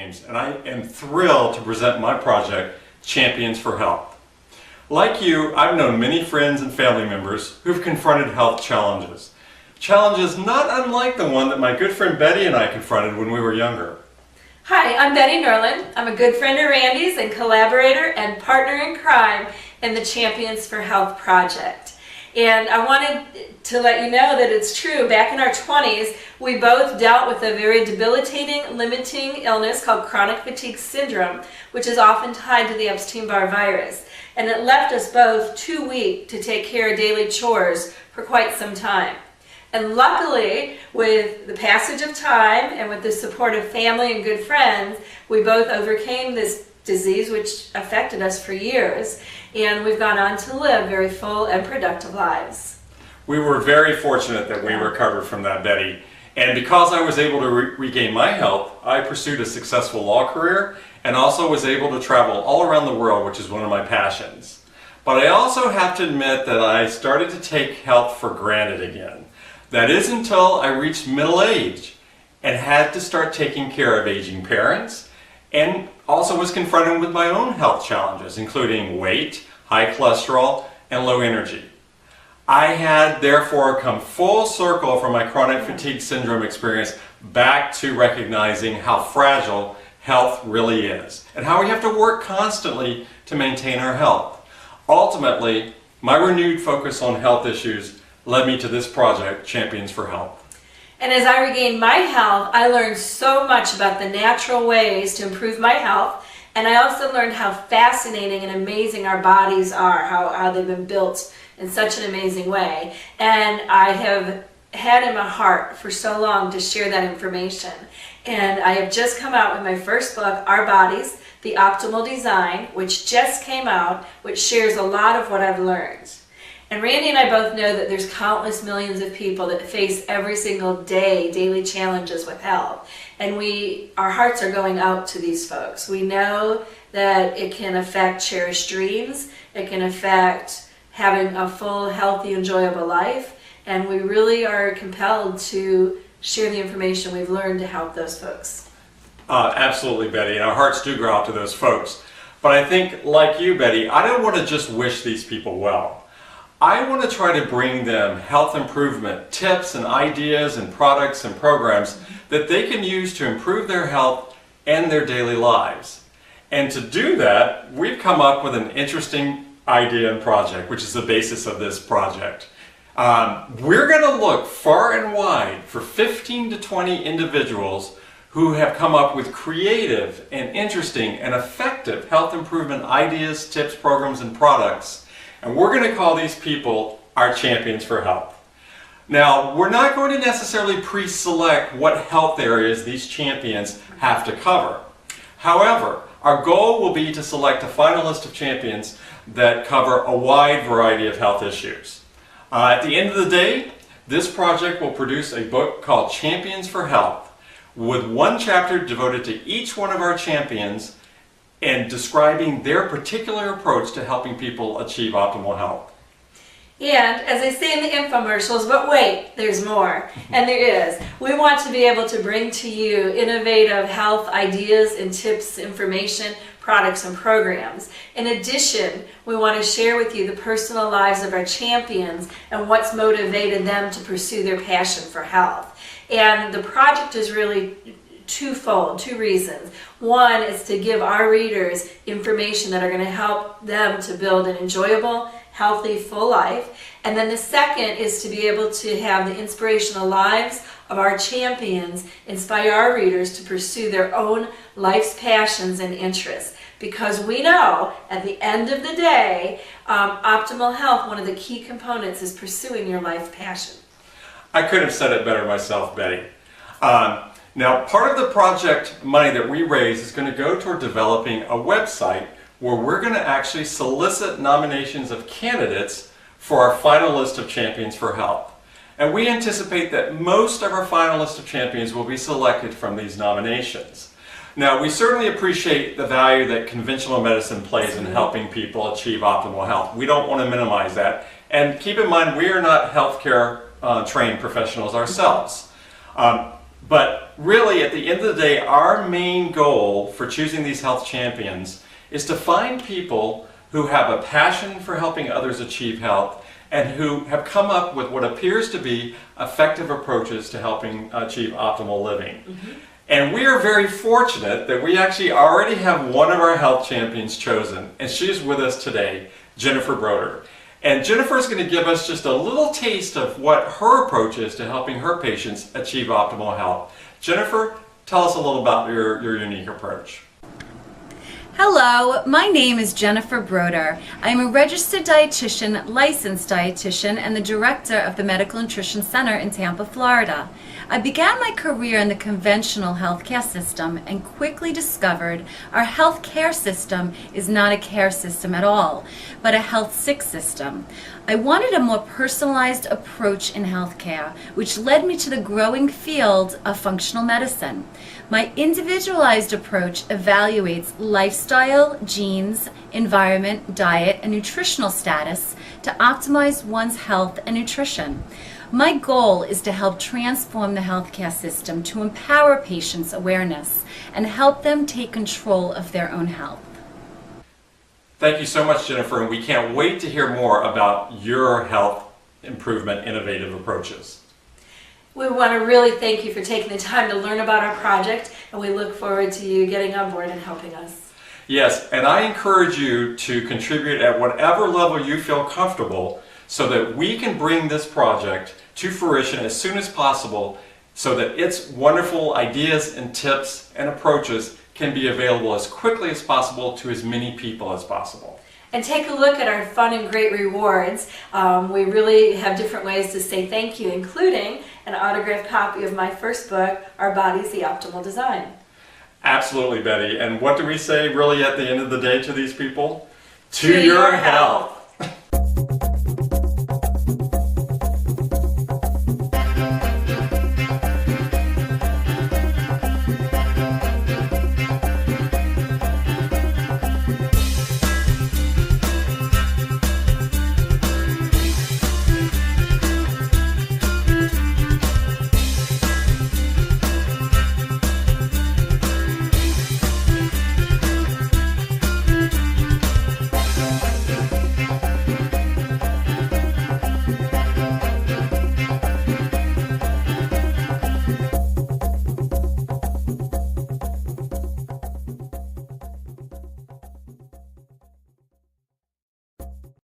Games, and I am thrilled to present my project, Champions for Health. Like you, I've known many friends and family members who've confronted health challenges. Challenges not unlike the one that my good friend Betty and I confronted when we were younger. Hi, I'm Betty Darlin. I'm a good friend of Randy's and collaborator and partner in crime in the Champions for Health project. And I wanted to let you know that it's true. Back in our 20s, we both dealt with a very debilitating, limiting illness called chronic fatigue syndrome, which is often tied to the Epstein-Barr virus. And it left us both too weak to take care of daily chores for quite some time. And luckily, with the passage of time and with the support of family and good friends, we both overcame this disease which affected us for years, and we've gone on to live very full and productive lives. We were very fortunate that we recovered from that, Betty. And because I was able to regain my health, I pursued a successful law career and also was able to travel all around the world, which is one of my passions. But I also have to admit that I started to take health for granted again. That is until I reached middle age and had to start taking care of aging parents, and also was confronted with my own health challenges, including weight, high cholesterol, and low energy. I had therefore come full circle from my chronic fatigue syndrome experience back to recognizing how fragile health really is and how we have to work constantly to maintain our health. Ultimately, my renewed focus on health issues led me to this project, Champions for Health. And as I regained my health, I learned so much about the natural ways to improve my health, and I also learned how fascinating and amazing our bodies are, how they've been built in such an amazing way. And I have had in my heart for so long to share that information. And I have just come out with my first book, Our Bodies, The Optimal Design, which just came out, which shares a lot of what I've learned. And Randy and I both know that there's countless millions of people that face every single day daily challenges with health. And our hearts are going out to these folks. We know that it can affect cherished dreams, it can affect having a full, healthy, enjoyable life, and we really are compelled to share the information we've learned to help those folks. Absolutely, Betty, and our hearts do go out to those folks. But I think, like you, Betty, I don't want to just wish these people well. I want to try to bring them health improvement tips and ideas and products and programs that they can use to improve their health and their daily lives. And to do that, we've come up with an interesting idea and project, which is the basis of this project. We're going to look far and wide for 15 to 20 individuals who have come up with creative and interesting and effective health improvement ideas, tips, programs, and products. And we're going to call these people our Champions for Health. Now, we're not going to necessarily pre-select what health areas these champions have to cover. However, our goal will be to select a final list of champions that cover a wide variety of health issues. At the end of the day, this project will produce a book called Champions for Health, with one chapter devoted to each one of our champions and describing their particular approach to helping people achieve optimal health. And as I say in the infomercials, but wait, there's more. And there is. We want to be able to bring to you innovative health ideas and tips, information, products, and programs. In addition, we want to share with you the personal lives of our champions and what's motivated them to pursue their passion for health. And the project is really twofold, two reasons. One is to give our readers information that are going to help them to build an enjoyable, healthy, full life. And then the second is to be able to have the inspirational lives of our champions inspire our readers to pursue their own life's passions and interests. Because we know at the end of the day, optimal health, one of the key components is pursuing your life passion. I couldn't have said it better myself, Betty. Now, part of the project money that we raise is going to go toward developing a website where we're going to actually solicit nominations of candidates for our final list of Champions for Health. And we anticipate that most of our final list of champions will be selected from these nominations. Now, we certainly appreciate the value that conventional medicine plays in helping people achieve optimal health. We don't want to minimize that. And keep in mind, we are not healthcare trained professionals ourselves. But really, at the end of the day, our main goal for choosing these health champions is to find people who have a passion for helping others achieve health and who have come up with what appears to be effective approaches to helping achieve optimal living. And we are very fortunate that we actually already have one of our health champions chosen, and she's with us today, Jennifer Broder. And Jennifer is going to give us just a little taste of what her approach is to helping her patients achieve optimal health. Jennifer, tell us a little about your unique approach. Hello, my name is Jennifer Broder. I am a registered dietitian, licensed dietitian, and the director of the Medical Nutrition Center in Tampa, Florida. I began my career in the conventional healthcare system and quickly discovered our healthcare system is not a care system at all, but a health sick system. I wanted a more personalized approach in healthcare, which led me to the growing field of functional medicine. My individualized approach evaluates lifestyle, genes, environment, diet, and nutritional status to optimize one's health and nutrition. My goal is to help transform the healthcare system to empower patients' awareness and help them take control of their own health. Thank you so much, Jennifer, and we can't wait to hear more about your health improvement innovative approaches. We want to really thank you for taking the time to learn about our project, and we look forward to you getting on board and helping us. Yes, and I encourage you to contribute at whatever level you feel comfortable so that we can bring this project to fruition as soon as possible so that its wonderful ideas and tips and approaches can be available as quickly as possible to as many people as possible. And take a look at our fun and great rewards. We really have different ways to say thank you, including an autographed copy of my first book, Our Body's the Optimal Design. Absolutely, Betty. And what do we say really at the end of the day to these people? To your health.